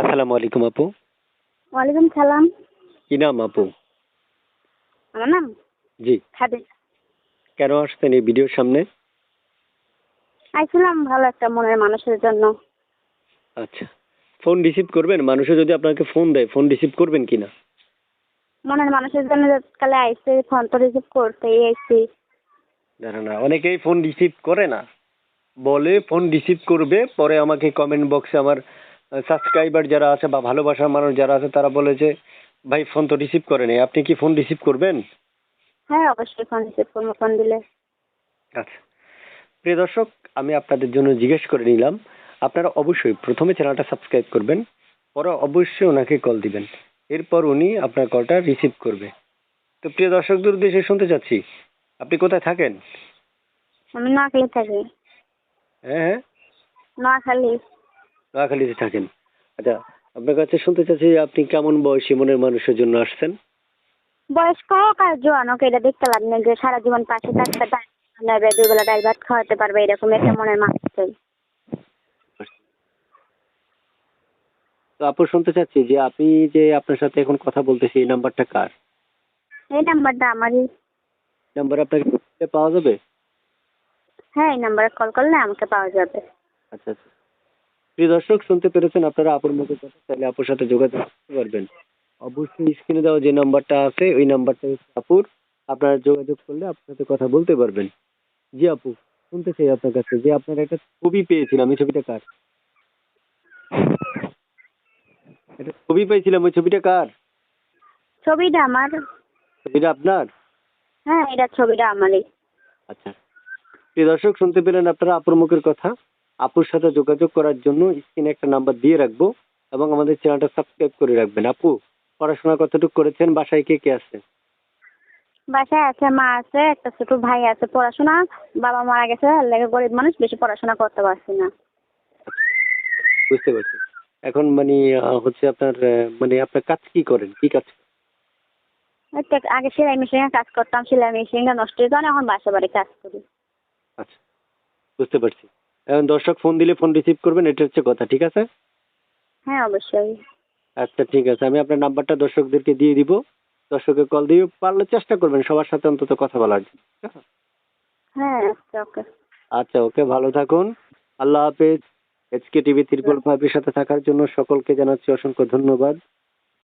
আসসালামু আলাইকুম আপু। ওয়ালাইকুম সালাম। কি নাম আপু? আমার নাম জি। খাদিজা। কেন আসছেন এই ভিডিওর সামনে? আইছিলাম ভালো একটা মনের মানুষের জন্য। আচ্ছা। ফোন রিসিভ করবেন? মানুষে যদি আপনাকে ফোন দেয়, ফোন রিসিভ করবেন কিনা? মনের মানুষের জন্য কালে আইসি, ফোন তো রিসিভ করতেই আইসি। জানা না, অনেকেই ফোন রিসিভ করে না। বলে ফোন রিসিভ করবে, পরে আমাকে কমেন্ট বক্সে আমার সাবস্ক্রাইবার যারা আছে বা ভালোবাসার মানুষ যারা আছে তারা বলে যে ভাই ফোন তো রিসিভ করে নাই। আপনি কি ফোন রিসিভ করবেন? হ্যাঁ, অবশ্যই ফোন রিসিভ করবো ফোন দিলে। আচ্ছা। প্রিয় দর্শক, আমি আপনাদের জন্য জিজ্ঞেস করে নিলাম, আপনারা অবশ্যই প্রথমে চ্যানেলটা সাবস্ক্রাইব করবেন, পরে অবশ্যই ওনাকে কল দিবেন। এরপর উনি আপনার কলটা রিসিভ করবে। তো প্রিয় দর্শকদের উদ্দেশ্যে শুনতে চাচ্ছি, আপনি কোথায় থাকেন? আমি নোয়াখালী থাকি। হ্যাঁ হ্যাঁ, নোয়াখালী। নোয়াখালীতে থাকেন। আচ্ছা, আপনার কাছে শুনতে চাচ্ছি আপনি কেমন বয়সী মনের মানুষের জন্য আসছেন? বয়স্ক হোক আর জোয়ান হোক, এটা দেখতে লাভ নেই যে সারা জীবন পাশে থাকতে নেবে, দুই বেলা ডাল ভাত খাওয়াতে পারবে, এরকম একটা মনের মানুষ চাই। তো আপু শুনতে চাচ্ছি যে আপনি যে আপনার সাথে এখন কথা বলতেছি এই নাম্বারটা কার? এই নাম্বারটা আমারই। নাম্বার আপনাকে পাওয়া যাবে? হ্যাঁ, এই নাম্বারে কল করলে আমাকে পাওয়া যাবে। আচ্ছা আচ্ছা। প্রিয় দর্শক, শুনতে পেরেছেন, আপনারা আপুর মুখের কথা, তাহলে আপুর সাথে যোগাযোগ করতে পারবেন। অবশ্যই স্ক্রিনে দেওয়া যে নাম্বারটা আছে ওই নাম্বারটা হচ্ছে আপুর। আপনারা যোগাযোগ করলে আপনার সাথে কথা বলতে পারবেন। জি আপু, শুনতে চাই আপনার কাছে যে আপনার একটা ছবি পেয়েছিলাম, ওই ছবিটা কার? একটা ছবি পেয়েছিলাম, ওই ছবিটা কার? ছবিটা আমার। ছবিটা আপনার? হ্যাঁ, এটা ছবিটা আমারই। আচ্ছা। প্রিয় দর্শক, শুনতে পেলেন আপনারা আপুর মুখের কথা। আপুর সাথে যোগাযোগ করার জন্য স্ক্রিনে একটা নাম্বার দিয়ে রাখবো এবং আমাদের চ্যানেলটা সাবস্ক্রাইব করে রাখবেন। আপু, পড়াশোনা কতটুকু করেছেন? বাসায় কে কে আছে? বাসায় আছে, মা আছে, একটা ছোট ভাই আছে। পড়াশোনা, বাবা মারা গেছে, লেগে গরিব মানুষ, বেশি পড়াশোনা করতে পারছি না। বুঝতে পারছি। এখন মানে হচ্ছে আপনার মানে আপনার কাজ কি করেন? কি কাজ? এই তো আগে সেলাই মেশিনে কাজ করতাম, সেলাই মেশিনটা নষ্ট হয়ে যাওয়ার এখন বাসা বাড়ি কাজ করি। আচ্ছা, বুঝতে পারছি। এখন দর্শক ফোন দিলে ফোন রিসিভ করবেন, এটা হচ্ছে কথা, ঠিক আছে? হ্যাঁ, অবশ্যই। আচ্ছা ঠিক আছে, আমি আপনার নাম্বারটা দর্শকদেরকে দিয়ে দিব। দর্শকের কল দিয়ে পারলে চেষ্টা করবেন সবার সাথে অন্তত কথা বলার জন্য। হ্যাঁ, আচ্ছা, ওকে। আচ্ছা, ওকে, ভালো থাকুন। আল্লাহ হাফেজ। এচকে টিভি 355 এর সাথে থাকার জন্য সকলকে জানাচ্ছি অসংখ্য ধন্যবাদ।